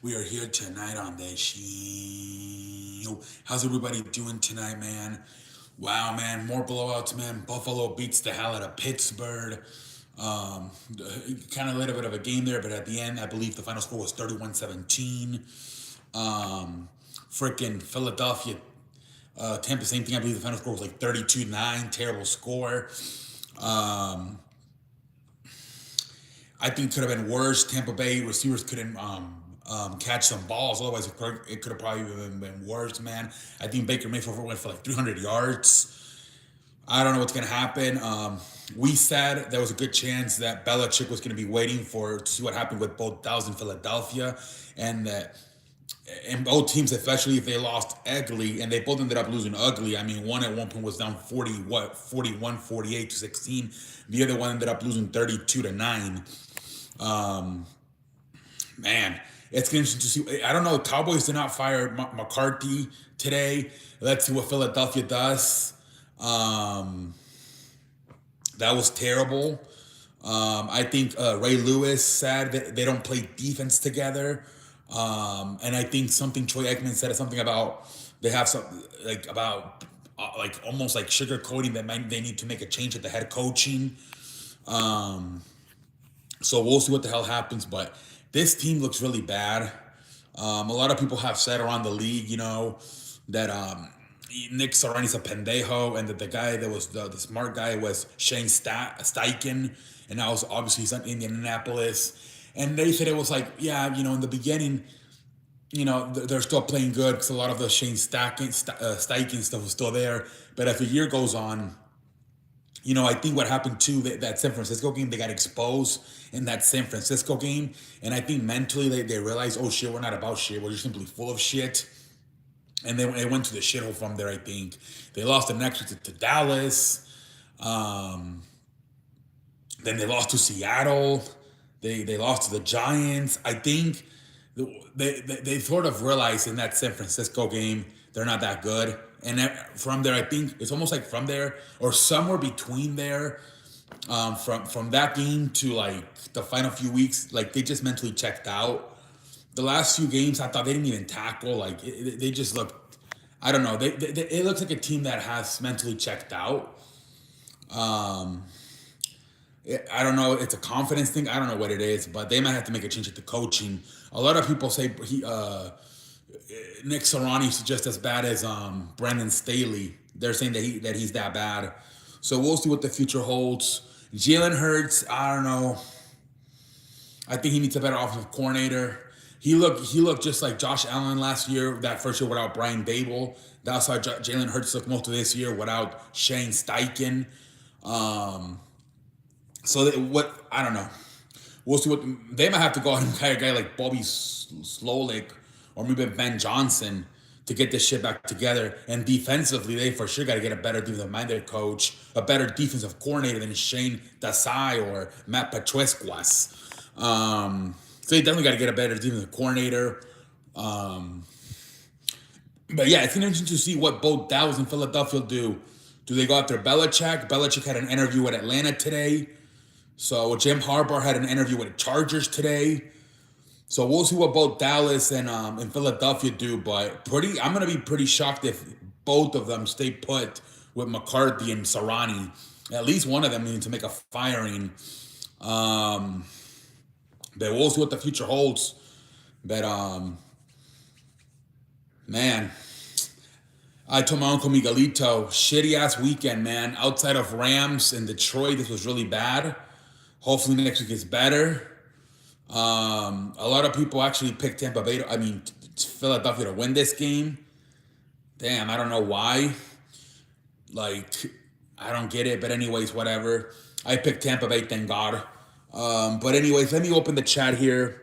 We are here tonight on the show. How's everybody doing tonight, man? Wow, man, more blowouts, man. Buffalo beats the hell out of Pittsburgh. Um, kind of a little bit of a game there, but at the end, I believe the final score was 31-17. Um, Freaking Philadelphia, Tampa, same thing. I believe the final score was like 32-9. Terrible score. Um, I think it could have been worse. Tampa Bay receivers couldn't catch some balls. Otherwise, it could have probably been worse, man. I think Baker Mayfield went for like 300 yards. I don't know what's going to happen. We said there was a good chance that Belichick was going to be waiting to see what happened with both Dallas and Philadelphia, and that and both teams, especially if they lost ugly, and they both ended up losing ugly. I mean, one at one point was down 48 to 16. The other one ended up losing 32-9. Um, Man, it's interesting to see. I don't know. Cowboys did not fire McCarthy today. Let's see what Philadelphia does. Um, that was terrible. I think Ray Lewis said that they don't play defense together. And I think something Troy Aikman said something about they have some like almost like sugarcoating that they need to make a change at the head coaching. Um, so we'll see what the hell happens. But this team looks really bad. A lot of people have said around the league, that Nick Sirianni's a pendejo, and that the guy that was the smart guy was Shane Steichen, and that was obviously he's in Indianapolis. And they said it was like, yeah, in the beginning, they're still playing good because a lot of the Shane Steichen stuff was still there. But as the year goes on, I think what happened too, that San Francisco game, they got exposed in that San Francisco game. And I think mentally they realized, oh shit, we're not about shit. We're just simply full of shit. And they went to the shithole from there, I think. They lost the next week to Dallas. Um, then they lost to Seattle. They lost to the Giants. I think they sort of realized in that San Francisco game they're not that good. And from there, I think it's almost like from there or somewhere between there, from that game to like the final few weeks, like they just mentally checked out. The last few games, I thought they didn't even tackle. Like they just looked. I don't know. It looks like a team that has mentally checked out. Um, I don't know. It's a confidence thing. I don't know what it is, but they might have to make a change at the coaching. A lot of people say Nick Sirianni's just as bad as Brandon Staley. They're saying that he's that bad. So we'll see what the future holds. Jalen Hurts, I don't know. I think he needs a better offensive coordinator. He looked just like Josh Allen last year, that first year without Brian Dable. That's how Jalen Hurts looked most of this year without Shane Steichen. What I don't know. We'll see what they might have to go out and hire a guy like Bobby Slolik or maybe Ben Johnson to get this shit back together. And defensively, they for sure got to get a better defensive-minded coach, a better defensive coordinator than Shane Desai or Matt Patriskwas. So they definitely got to get a better defensive coordinator. But yeah, it's interesting to see what both Dallas and Philadelphia do. Do they go after Belichick? Belichick had an interview with Atlanta today. So Jim Harbaugh had an interview with the Chargers today. So we'll see what both Dallas and Philadelphia do. But I'm gonna be pretty shocked if both of them stay put with McCarthy and Sirianni. At least one of them needs to make a firing. But we'll see what the future holds. But man, I told my uncle Miguelito, shitty ass weekend, man. Outside of Rams and Detroit, this was really bad. Hopefully next week is better. A lot of people actually picked Philadelphia to win this game. Damn, I don't know why. Like, I don't get it. But anyways, whatever. I picked Tampa Bay, thank God. But anyways, let me open the chat here.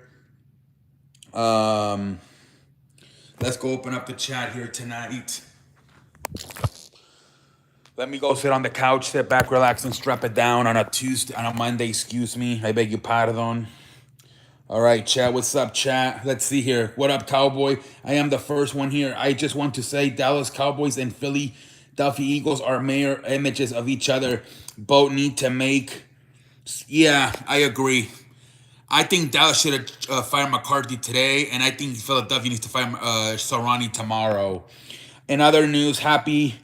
Let's go open up the chat here tonight. Let me go sit on the couch, sit back, relax, and strap it down on a Monday, excuse me. I beg your pardon. All right, chat, what's up, chat? Let's see here. What up, Cowboy? I am the first one here. I just want to say Dallas Cowboys and Philadelphia Eagles are mirror images of each other. Both need to make... Yeah, I agree. I think Dallas should have fired McCarthy today, and I think Philadelphia needs to fire Sarani tomorrow. In other news, happy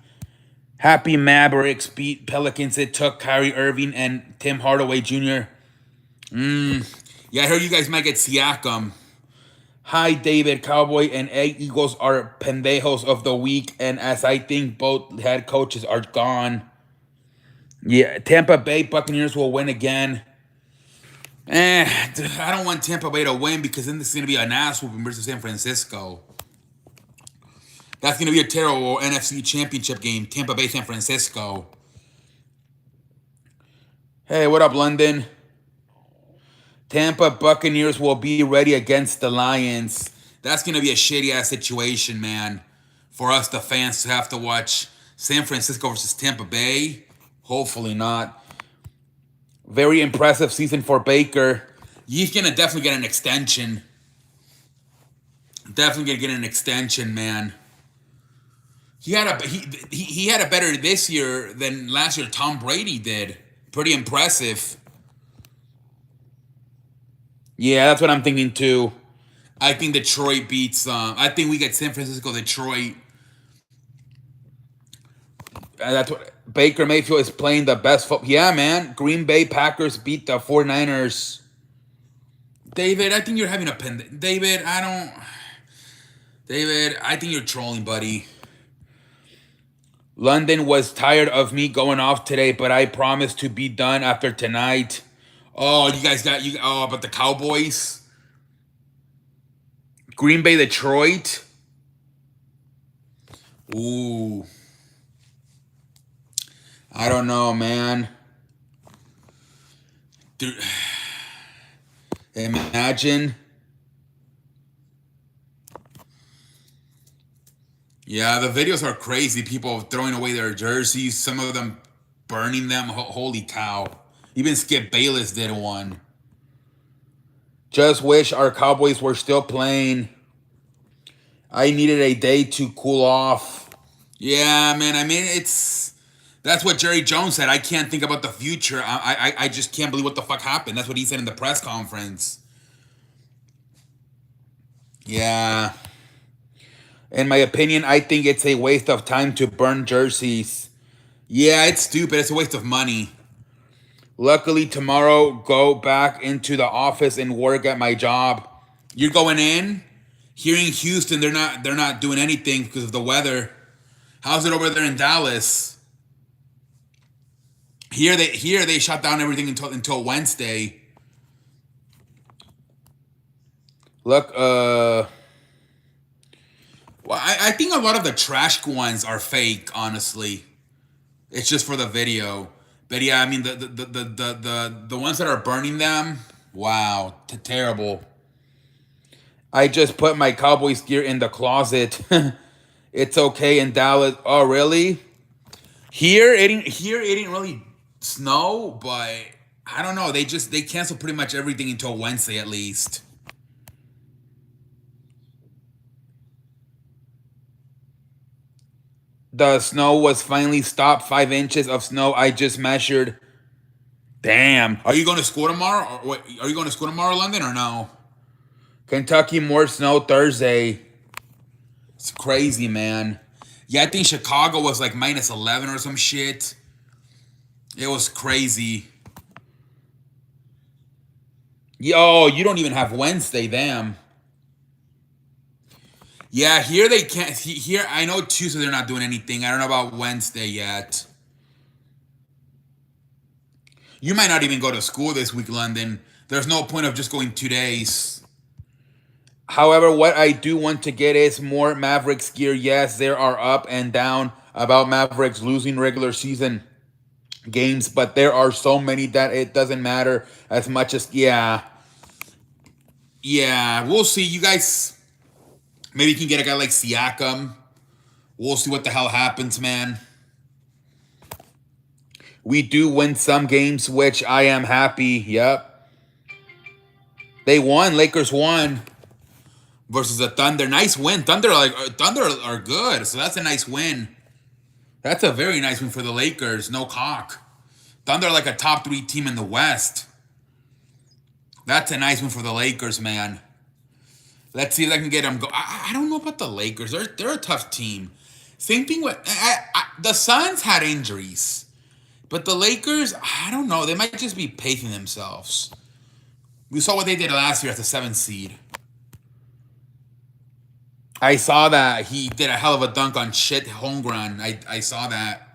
Mavericks beat Pelicans. It took Kyrie Irving and Tim Hardaway Jr. Yeah, I heard you guys might get Siakam. Hi, David. Cowboy and Eagles are pendejos of the week, and as I think both head coaches are gone. Yeah, Tampa Bay Buccaneers will win again. I don't want Tampa Bay to win because then this is going to be an ass whooping versus San Francisco. That's going to be a terrible NFC Championship game. Tampa Bay, San Francisco. Hey, what up, London? Tampa Buccaneers will be ready against the Lions. That's going to be a shitty ass situation, man. For us, the fans, to have to watch San Francisco versus Tampa Bay. Hopefully not. Very impressive season for Baker. He's going to definitely get an extension. Definitely going to get an extension, man. He had a better this year than last year Tom Brady did. Pretty impressive. Yeah, that's what I'm thinking too. I think Detroit beats. I think we get San Francisco, Detroit. That's what Baker Mayfield is playing the best football. Yeah, man. Green Bay Packers beat the 49ers. David, I think you're having a pen. David, I think you're trolling, buddy. London was tired of me going off today, but I promised to be done after tonight. Oh, you guys got you. Oh, but the Cowboys, Green Bay, Detroit. Ooh, I don't know, man. Dude, imagine. Yeah, the videos are crazy. People throwing away their jerseys. Some of them burning them. Holy cow! Even Skip Bayless did one. Just wish our Cowboys were still playing. I needed a day to cool off. Yeah, man. I mean, that's what Jerry Jones said. I can't think about the future. I just can't believe what the fuck happened. That's what he said in the press conference. Yeah. In my opinion, I think it's a waste of time to burn jerseys. Yeah, it's stupid. It's a waste of money. Luckily, tomorrow, go back into the office and work at my job. You're going in? Here in Houston, they're not doing anything because of the weather. How's it over there in Dallas? Here they shut down everything until Wednesday. Look, well, I think a lot of the trash ones are fake, honestly. It's just for the video. But yeah, I mean the ones that are burning them, wow, terrible. I just put my Cowboys gear in the closet. It's okay in Dallas. Oh, really? Here it didn't really snow, but I don't know. They canceled pretty much everything until Wednesday at least. The snow was finally stopped. 5 inches of snow I just measured. Damn. Are you going to school tomorrow? Or what? Are you going to school tomorrow, London, or no? Kentucky, more snow Thursday. It's crazy, man. Yeah, I think Chicago was like minus 11 or some shit. It was crazy. Yo, you don't even have Wednesday, damn. Yeah, here they can't. Here, I know Tuesday they're not doing anything. I don't know about Wednesday yet. You might not even go to school this week, London. There's no point of just going 2 days. However, what I do want to get is more Mavericks gear. Yes, there are up and down about Mavericks losing regular season games, but there are so many that it doesn't matter as much as, yeah. Yeah, we'll see. You guys, maybe you can get a guy like Siakam. We'll see what the hell happens, man. We do win some games, which I am happy. Yep. They won. Lakers won. Versus the Thunder. Nice win. Thunder are good. So that's a nice win. That's a very nice win for the Lakers. No cock. Thunder are like a top 3 team in the West. That's a nice one for the Lakers, man. Let's see if I can get them. I don't know about the Lakers. They're a tough team. Same thing with the Suns had injuries, but the Lakers, I don't know. They might just be pacing themselves. We saw what they did last year as the seventh seed. I saw that he did a hell of a dunk on shit Holmgren. I saw that.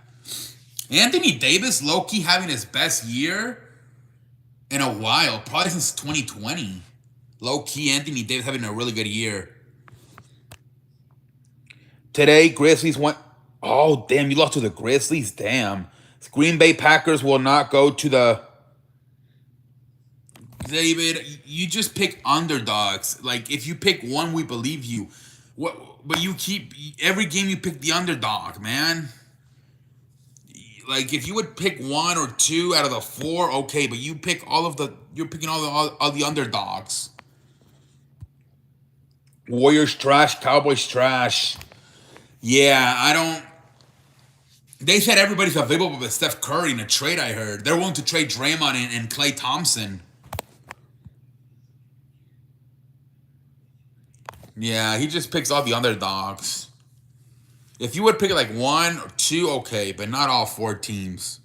Anthony Davis, low key having his best year in a while, probably since 2020. Low key, Anthony Davis having a really good year. Today, Grizzlies went. Oh, damn, you lost to the Grizzlies? Damn. Green Bay Packers will not go to the. David, you just pick underdogs. Like, if you pick one, we believe you. What? But you keep. Every game you pick the underdog, man. Like, if you would pick one or two out of the four, okay, but you pick all of the. You're picking all the underdogs. Warriors trash, Cowboys trash. Yeah, I don't. They said everybody's available with Steph Curry in a trade, I heard. They're willing to trade Draymond and Klay Thompson. Yeah, he just picks all the underdogs. If you would pick like one or two, okay, but not all four teams.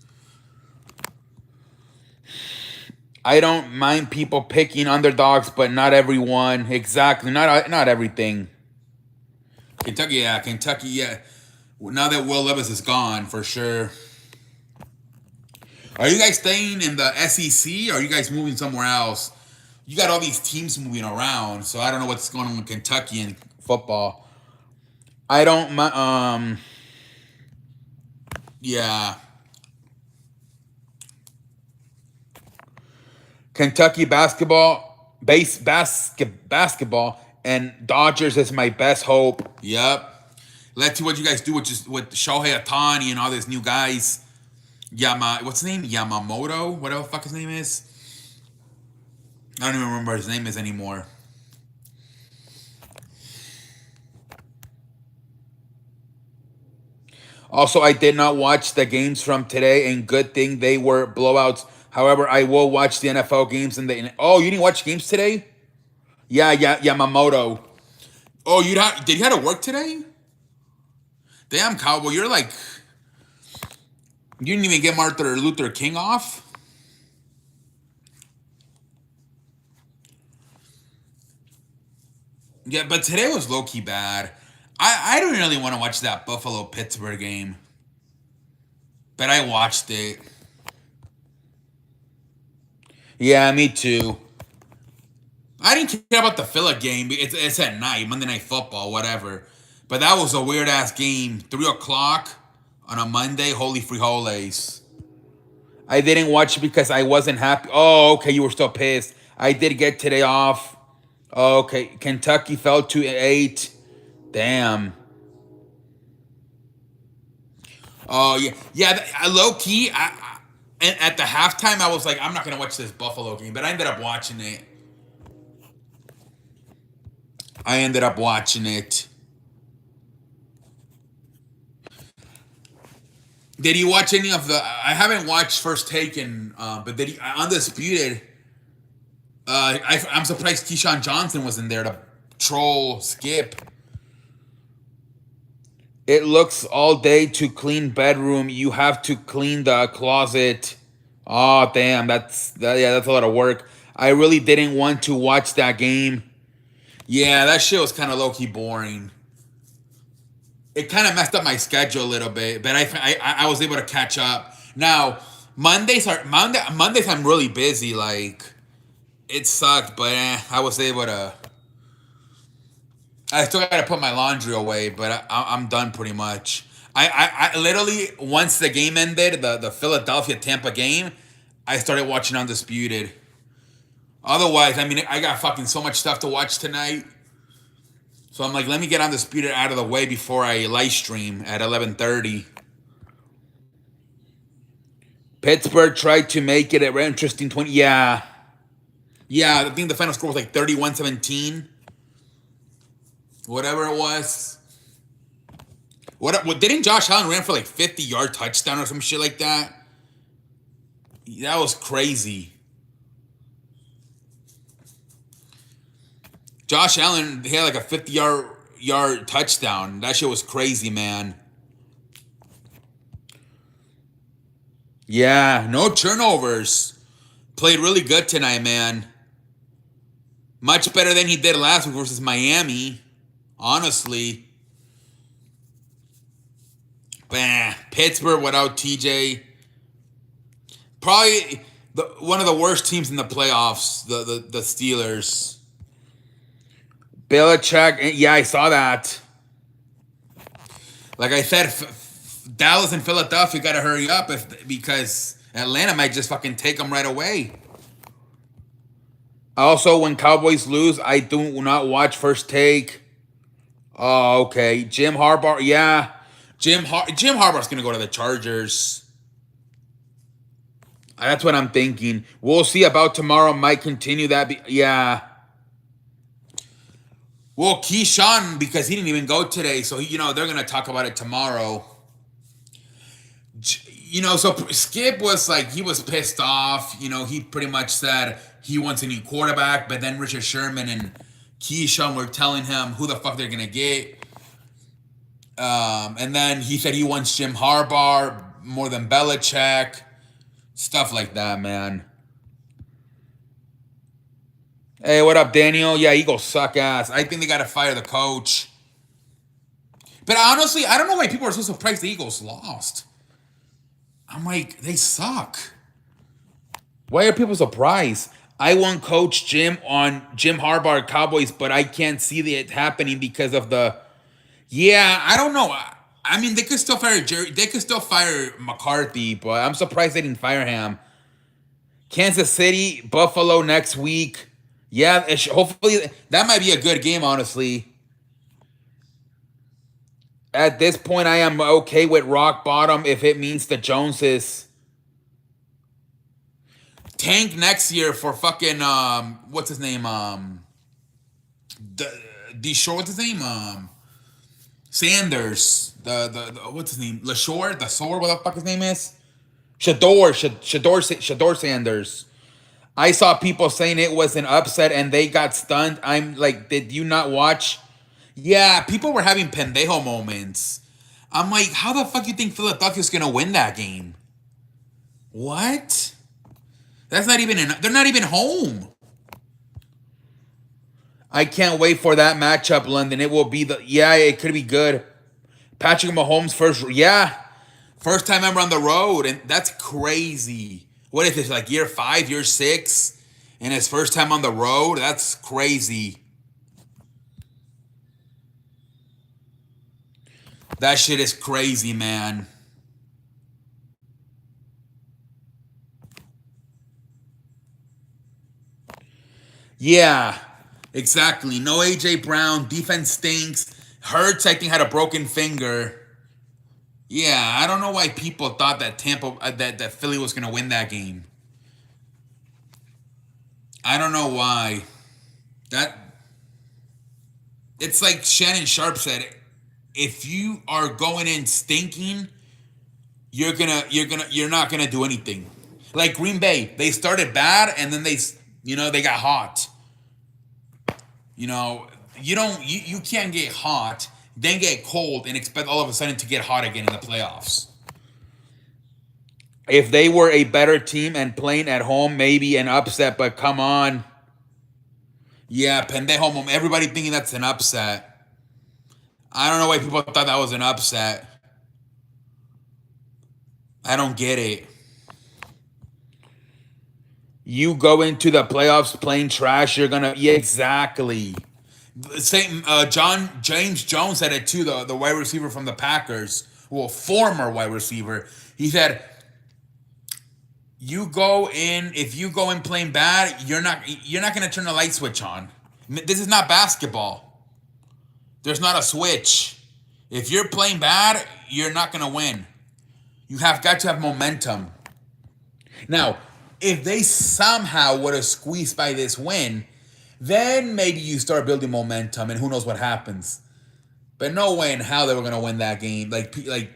I don't mind people picking underdogs, but not everyone. Exactly, not everything. Kentucky, yeah. Now that Will Levis is gone, for sure. Are you guys staying in the SEC or are you guys moving somewhere else? You got all these teams moving around, so I don't know what's going on with Kentucky and football. I don't yeah. Kentucky basketball, and Dodgers is my best hope. Yep. Let's see what you guys do with Shohei Ohtani and all these new guys. What's his name? Yamamoto? Whatever the fuck his name is. I don't even remember his name is anymore. Also, I did not watch the games from today, and good thing they were blowouts. However, I will watch the NFL games. Oh, you didn't watch games today? Yeah, Yamamoto. Oh, did you have to work today? Damn, Cowboy, you're like, you didn't even get Martin Luther King off? Yeah, but today was low-key bad. I don't really want to watch that Buffalo-Pittsburgh game. But I watched it. Yeah, me too. I didn't care about the Philly game. It's at night, Monday Night Football, whatever. But that was a weird-ass game. 3 o'clock on a Monday. Holy frijoles. I didn't watch it because I wasn't happy. Oh, okay, you were still pissed. I did get today off. Oh, okay, Kentucky fell to 8. Damn. Oh, yeah. Low key, at the halftime, I was like, I'm not gonna watch this Buffalo game, but I ended up watching it. Did you watch any of the? I haven't watched First Take, but did you, Undisputed? I'm surprised Keyshawn Johnson wasn't there to troll Skip. It looks all day to clean bedroom. You have to clean the closet. Oh damn, that's a lot of work. I really didn't want to watch that game. Yeah, that shit was kind of low key boring. It kind of messed up my schedule a little bit, but I was able to catch up. Now Mondays I'm really busy. Like it sucked, but I was able to. I still got to put my laundry away, but I'm done pretty much. I literally, once the game ended, the Philadelphia Tampa game, I started watching Undisputed. Otherwise, I mean, I got fucking so much stuff to watch tonight. So I'm like, let me get Undisputed out of the way before I live stream at 11:30. Pittsburgh tried to make it an interesting 20. Yeah. I think the final score was like 31-17. Whatever it was. What didn't Josh Allen ran for like 50-yard touchdown or some shit like that? That was crazy. Josh Allen, he had like a 50-yard touchdown. That shit was crazy, man. Yeah, no turnovers. Played really good tonight, man. Much better than he did last week versus Miami. Honestly. Bah, Pittsburgh without TJ. Probably one of the worst teams in the playoffs, the Steelers. Belichick, yeah, I saw that. Like I said, Dallas and Philadelphia got to hurry up because Atlanta might just fucking take them right away. Also, when Cowboys lose, I do not watch First Take. Oh, okay. Jim Harbaugh, yeah. Jim Harbaugh's going to go to the Chargers. That's what I'm thinking. We'll see about tomorrow. Might continue that. Yeah. Well, Keyshawn, because he didn't even go today, so they're gonna talk about it tomorrow. So Skip was like, he was pissed off. He pretty much said he wants a new quarterback, but then Richard Sherman and Keyshawn were telling him who the fuck they're gonna get. And then he said he wants Jim Harbaugh more than Belichick. Stuff like that, man. Hey, what up, Daniel? Yeah, Eagles suck ass. I think they got to fire the coach. But honestly, I don't know why people are so surprised the Eagles lost. I'm like, they suck. Why are people surprised? I want Coach Jim on Jim Harbaugh Cowboys, but I can't see it happening because of the... Yeah, I don't know. I mean, they could still fire Jerry. They could still fire McCarthy, but I'm surprised they didn't fire him. Kansas City, Buffalo next week. Yeah, hopefully that might be a good game, honestly. At this point, I am okay with rock bottom if it means the Joneses tank next year for fucking what's his name? Shore, what's his name? Sanders. The what's his name? LaShore? The Sword, what the fuck his name is? Shador Sanders. I saw people saying it was an upset and they got stunned. I'm like, did you not watch? Yeah, people were having pendejo moments. I'm like, how the fuck you think Philadelphia's gonna win that game? What? That's not even they're not even home. I can't wait for that matchup, London. It will be it could be good. Patrick Mahomes first time ever on the road, and that's crazy. What is this, like year 5, year 6, and his first time on the road? That's crazy. That shit is crazy, man. Yeah, exactly. No AJ Brown. Defense stinks. Hurts, I think, had a broken finger. Yeah, I don't know why people thought that that Philly was going to win that game. I don't know why. It's like Shannon Sharp said, if you are going in stinking, you're not going to do anything. Like Green Bay, they started bad and then they got hot. You can't get hot, then get cold, and expect all of a sudden to get hot again in the playoffs. If they were a better team and playing at home, maybe an upset, but come on. Yeah, pendejo moment. Everybody thinking that's an upset. I don't know why people thought that was an upset. I don't get it. You go into the playoffs playing trash, you're gonna... Yeah, exactly. James Jones said it too, the wide receiver from the Packers, well, former wide receiver. He said, if you go in playing bad, you're not going to turn the light switch on. This is not basketball. There's not a switch. If you're playing bad, you're not going to win. You have got to have momentum. Now, if they somehow would have squeezed by this win, then maybe you start building momentum, and who knows what happens. But no way in how they were going to win that game. Like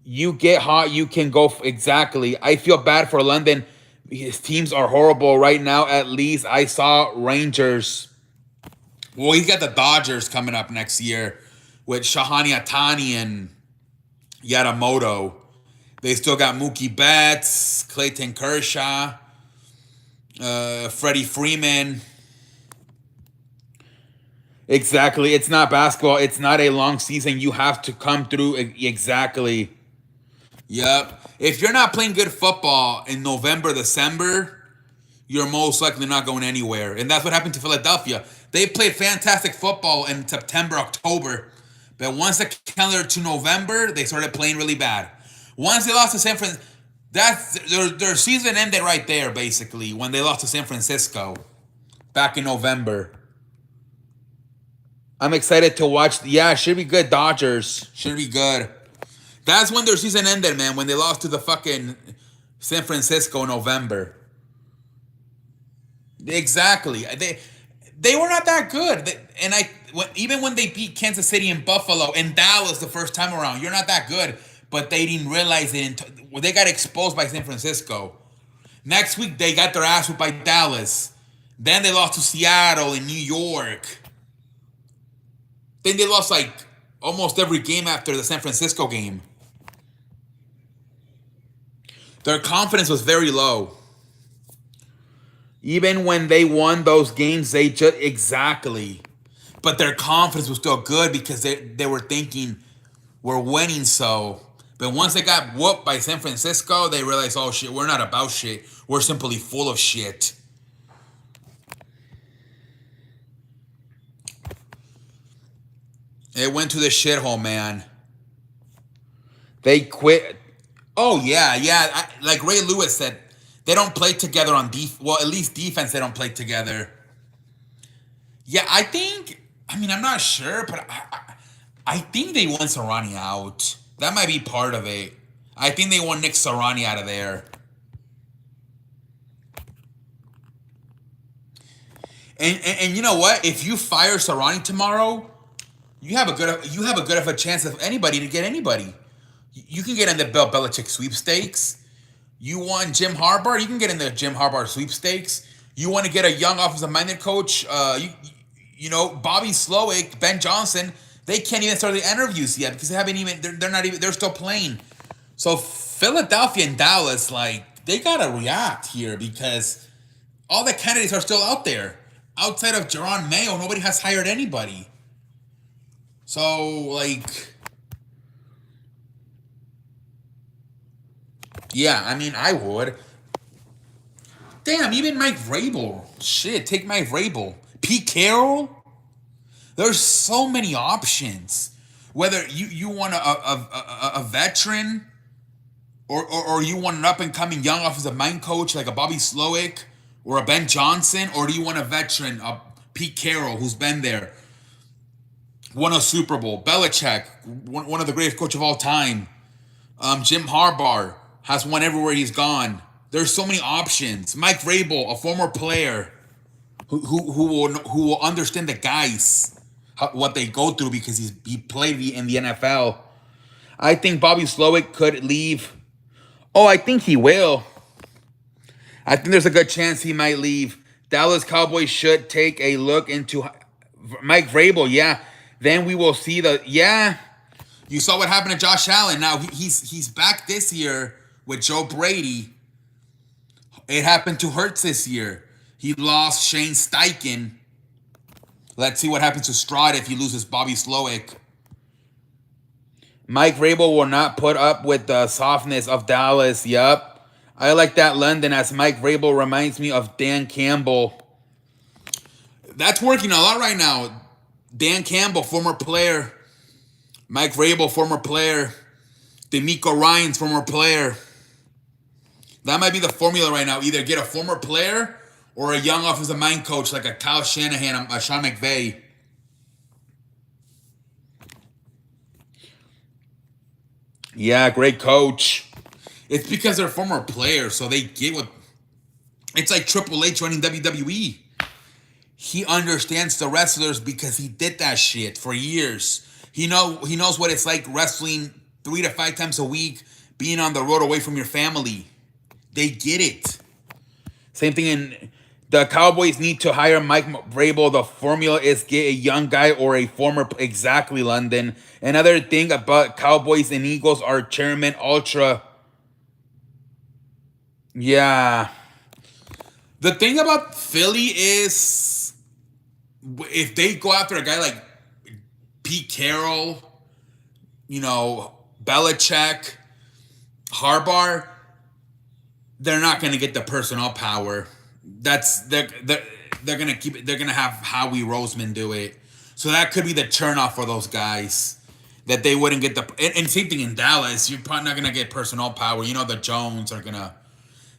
you get hot, you can go exactly. I feel bad for London. His teams are horrible right now. At least I saw Rangers. Well, he's got the Dodgers coming up next year with Shahani Atani and Yadamoto. They still got Mookie Betts, Clayton Kershaw, Freddie Freeman. Exactly. It's not basketball. It's not a long season. You have to come through. Exactly. Yep. If you're not playing good football in November, December, you're most likely not going anywhere. And that's what happened to Philadelphia. They played fantastic football in September, October. But once it calendar to November, they started playing really bad. Once they lost to San Francisco, that's their season ended right there, basically, when they lost to San Francisco back in November. I'm excited to watch. Yeah, should be good. Dodgers. Should be good. That's when their season ended, man, when they lost to the fucking San Francisco in November. Exactly. They were not that good. And even when they beat Kansas City and Buffalo and Dallas the first time around, you're not that good. But they didn't realize it. They got exposed by San Francisco. Next week, they got their ass whipped by Dallas. Then they lost to Seattle and New York. Then they lost like almost every game after the San Francisco game. Their confidence was very low. Even when they won those games, they just exactly. But their confidence was still good because they were thinking we're winning. So, but once they got whooped by San Francisco, they realized, oh shit, we're not about shit. We're simply full of shit. It went to the shithole, man. They quit. Oh yeah. Like Ray Lewis said, they don't play together on well, at least defense, they don't play together. Yeah, I think. I mean, I'm not sure, but I think they want Sarani out. That might be part of it. I think they want Nick Sarani out of there. And you know what? If you fire Sarani tomorrow, you have a good of a chance of anybody to get anybody. You can get in the Bill Belichick sweepstakes. You want Jim Harbaugh? You can get in the Jim Harbaugh sweepstakes. You want to get a young offensive-minded coach? You know, Bobby Slowick, Ben Johnson. They can't even start the interviews yet because they haven't even. They're not even. They're still playing. So Philadelphia and Dallas, like, they gotta react here because all the candidates are still out there. Outside of Jerron Mayo, nobody has hired anybody. So, like, yeah, I mean, I would. Damn, even Mike Vrabel. Shit, take Mike Vrabel. Pete Carroll. There's so many options. Whether you want a veteran or you want an up-and-coming young offensive mind coach like a Bobby Slowick or a Ben Johnson, or do you want a veteran, a Pete Carroll, who's been there, won a Super Bowl, Belichick, one of the greatest coaches of all time, Jim Harbaugh has won everywhere he's gone. There's so many options. Mike Vrabel, a former player who will understand the guys, what they go through because he played in the NFL. I think Bobby Slowick could leave. Oh, I think he will. I think there's a good chance he might leave. Dallas Cowboys should take a look into Mike Vrabel. Yeah, then we will see yeah. You saw what happened to Josh Allen. Now he's back this year with Joe Brady. It happened to Hurts this year. He lost Shane Steichen. Let's see what happens to Stroud if he loses Bobby Slowick. Mike Vrabel will not put up with the softness of Dallas. Yup. I like that London, as Mike Vrabel reminds me of Dan Campbell. That's working a lot right now. Dan Campbell, former player. Mike Vrabel, former player. DeMeco Ryans, former player. That might be the formula right now. Either get a former player or a young offensive mind coach like a Kyle Shanahan, a Sean McVay. Yeah, great coach. It's because they're former players, so they get what. It's like Triple H joining WWE. He understands the wrestlers because he did that shit for years. He knows what it's like wrestling 3 to 5 times a week, being on the road away from your family. They get it. Same thing in the Cowboys need to hire Mike Vrabel. The formula is get a young guy or a former exactly London. Another thing about Cowboys and Eagles are chairman ultra. Yeah. The thing about Philly is if they go after a guy like Pete Carroll, Belichick, Harbaugh, they're not going to get the personnel power. They're going to keep it. They're going to have Howie Roseman do it. So that could be the turnoff for those guys. That they wouldn't get and same thing in Dallas. You're probably not going to get personnel power. The Jones are going to.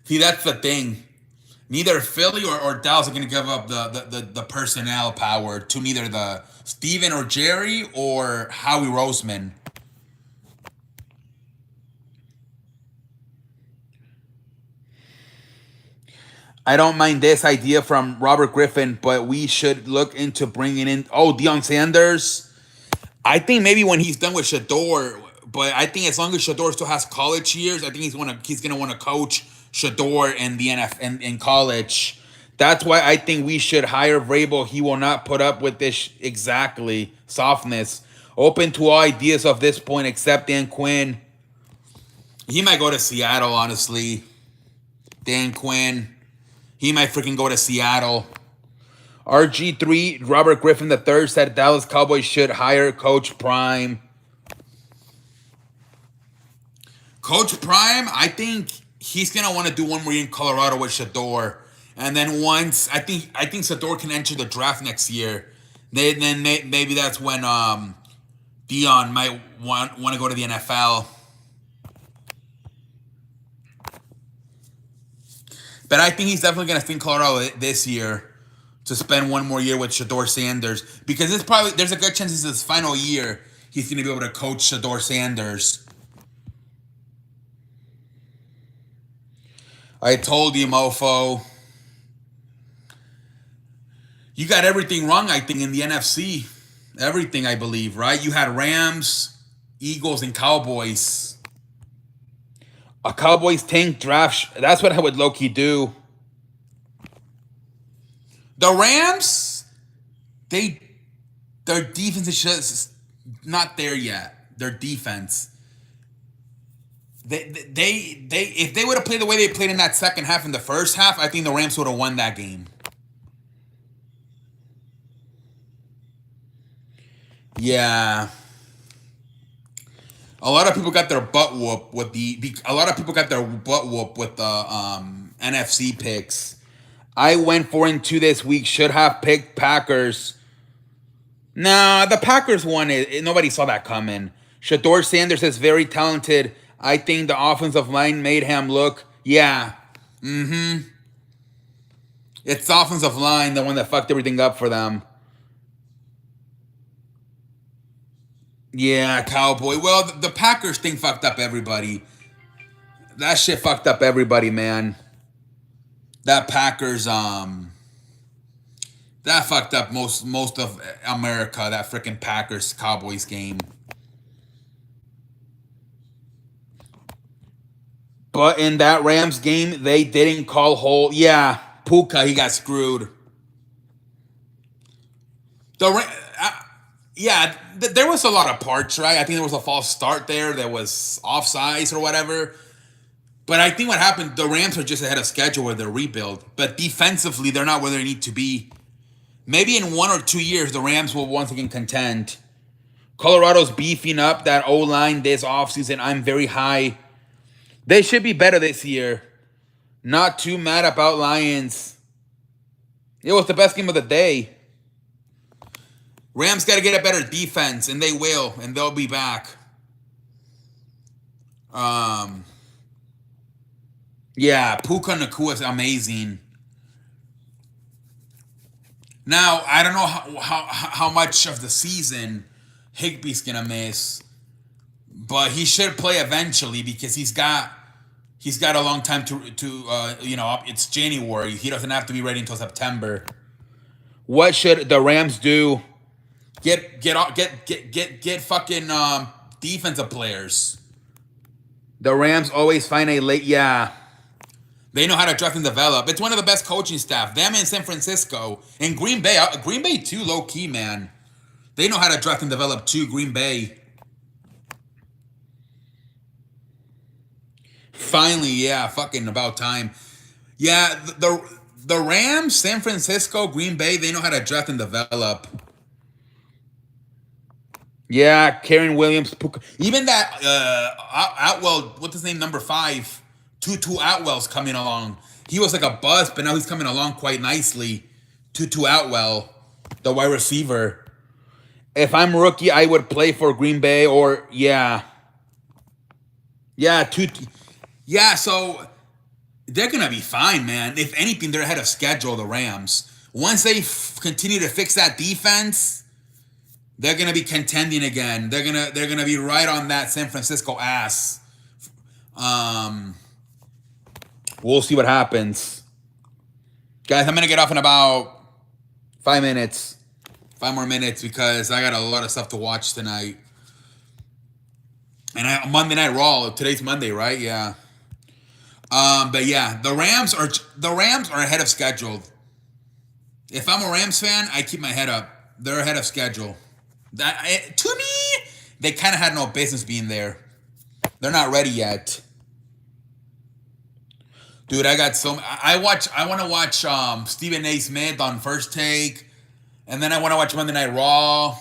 See, that's the thing. Neither Philly or Dallas are going to give up the personnel power to neither the Steven or Jerry or Howie Roseman. I don't mind this idea from Robert Griffin, but we should look into bringing in Deion Sanders. I think maybe when he's done with Shador, but I think as long as Shador still has college years, I think he's gonna want to coach Shador in the NFL in college. That's why I think we should hire Vrabel. He will not put up with this exactly softness. Open to all ideas of this point, except Dan Quinn. He might go to Seattle, honestly. Dan Quinn. He might freaking go to Seattle. RG3, Robert Griffin III said Dallas Cowboys should hire Coach Prime. Coach Prime, I think he's gonna want to do one more year in Colorado with Shador, and then once I think Shador can enter the draft next year. Then maybe that's when Deion might want to go to the NFL. But I think he's definitely going to stay in Colorado this year to spend one more year with Shador Sanders because there's a good chance this is his final year. He's going to be able to coach Shador Sanders. I told you, mofo. You got everything wrong, I think, in the NFC. Everything, I believe, right? You had Rams, Eagles, and Cowboys. A Cowboys tank draft. That's what I would low-key do. The Rams, their defense is just not there yet. Their defense. They if they would have played the way they played in that second half in the first half, I think the Rams would have won that game. Yeah. A lot of people got their butt whooped with the NFC picks. I went 4-2 this week. Should have picked Packers. Nah, the Packers won it. Nobody saw that coming. Shador Sanders is very talented. I think the offensive line made him look. Yeah. It's the offensive line, the one that fucked everything up for them. Yeah, Cowboy. Well, the Packers thing fucked up everybody. That shit fucked up everybody, man. That Packers, that fucked up most of America. That freaking Packers Cowboys game. But in that Rams game, they didn't call hold. Yeah, Puka, he got screwed. There was a lot of parts, right? I think there was a false start there. There was offsides or whatever. But I think what happened, the Rams are just ahead of schedule with their rebuild. But defensively, they're not where they need to be. Maybe in 1 or 2 years, the Rams will once again contend. Colorado's beefing up that O-line this offseason. I'm very high. They should be better this year. Not too mad about Lions. It was the best game of the day. Rams got to get a better defense, and they will, and they'll be back. Yeah, Puka Nacua is amazing. Now, I don't know how much of the season Higbee's gonna miss, but he should play eventually because he's got a long time to it's January. He doesn't have to be ready until September. What should the Rams do? Get fucking defensive players. The Rams always find a late. Yeah. They know how to draft and develop. It's one of the best coaching staff. Them in San Francisco and Green Bay. Green Bay too, low key, man. They know how to draft and develop too. Green Bay. Finally, yeah, fucking about time. Yeah, the Rams, San Francisco, Green Bay. They know how to draft and develop. Yeah, Karen Williams, even that Outwell, what's his name, number 5, Tutu Outwell's coming along. He was like a bust, but now he's coming along quite nicely. Tutu Outwell, the wide receiver. If I'm rookie, I would play for Green Bay or Tutu. Yeah, so they're gonna be fine, man. If anything, they're ahead of schedule. The Rams, once they continue to fix that defense. They're gonna be contending again. They're gonna be right on that San Francisco ass. We'll see what happens, guys. I'm gonna get off in about 5 minutes, 5 more minutes because I got a lot of stuff to watch tonight. And Monday Night Raw. Today's Monday, right? Yeah. But yeah, the Rams are ahead of schedule. If I'm a Rams fan, I keep my head up. They're ahead of schedule. To me, they kind of had no business being there. They're not ready yet, dude. I want to watch Stephen A. Smith on First Take, and then I want to watch Monday Night Raw.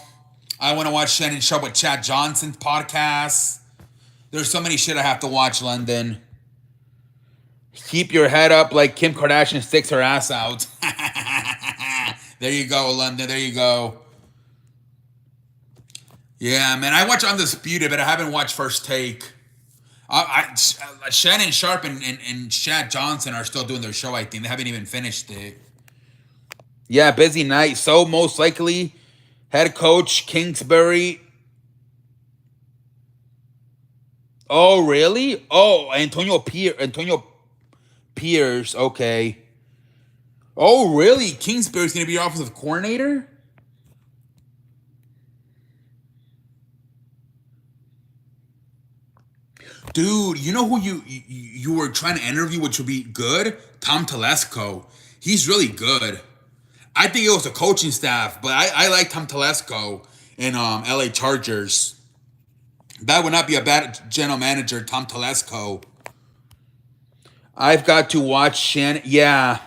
I want to watch Shannon Sharp with Chad Johnson's podcast. There's so many shit I have to watch. London, keep your head up like Kim Kardashian sticks her ass out. There you go, London. There you go. Yeah, man, I watch Undisputed, but I haven't watched First Take. Shannon Sharp and Chad Johnson are still doing their show, I think. They haven't even finished it. Yeah, busy night. So, most likely, head coach Kingsbury. Oh, really? Oh, Antonio Pierce, okay. Oh, really? Kingsbury's going to be your offensive coordinator? Dude, you know who you were trying to interview, which would be good? Tom Telesco. He's really good. I think it was the coaching staff, but I like Tom Telesco in LA Chargers. That would not be a bad general manager, Tom Telesco. I've got to watch Shannon. Yeah.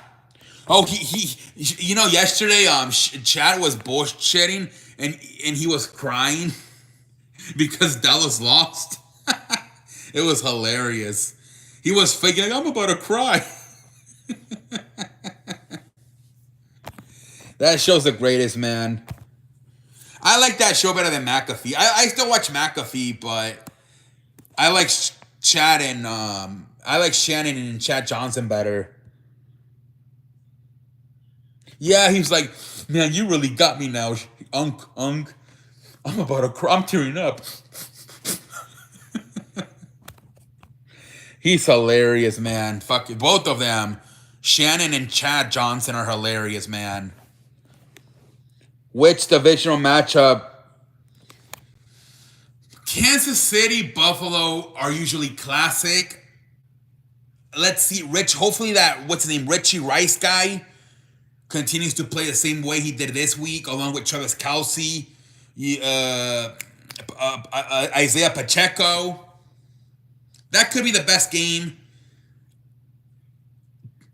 Oh, he yesterday Chad was bullshitting and he was crying because Dallas lost. It was hilarious. He was faking, like, I'm about to cry. That show's the greatest, man. I like that show better than McAfee. I still watch McAfee, but I like Chad and I like Shannon and Chad Johnson better. Yeah, he was like, man, you really got me now, Unk. I'm about to cry. I'm tearing up. He's hilarious, man. Fuck it. Both of them. Shannon and Chad Johnson are hilarious, man. Which divisional matchup? Kansas City, Buffalo are usually classic. Let's see, hopefully that, what's his name, Richie Rice guy continues to play the same way he did this week, along with Travis Kelce, Isaiah Pacheco. That could be the best game.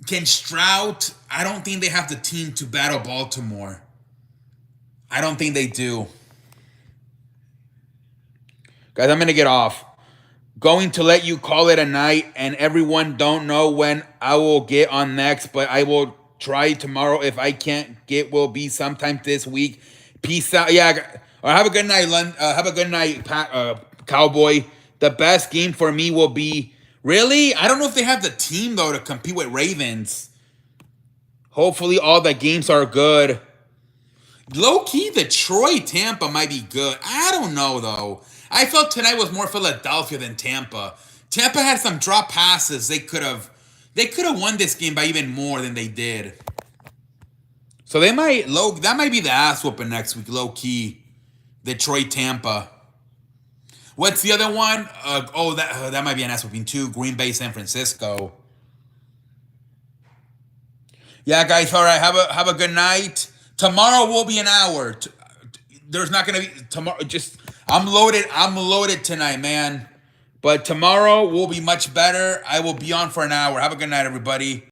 Can Stroud? I don't think they have the team to battle Baltimore. I don't think they do. Guys, I'm going to get off. Going to let you call it a night, and everyone don't know when I will get on next, but I will try tomorrow. If I can't get, will be sometime this week. Peace out. Yeah, have a good night, have a good night, Cowboy. The best game for me will be... Really? I don't know if they have the team, though, to compete with Ravens. Hopefully all the games are good. Low-key, Detroit, Tampa might be good. I don't know, though. I felt tonight was more Philadelphia than Tampa. Tampa had some drop passes. They could have won this game by even more than they did. So that might be the ass whooping next week, low-key. Detroit, Tampa. What's the other one? That might be an ass whooping too. Green Bay, San Francisco. Yeah, guys. All right. Have a good night. Tomorrow will be an hour. There's not gonna be tomorrow. Just I'm loaded. I'm loaded tonight, man. But tomorrow will be much better. I will be on for an hour. Have a good night, everybody.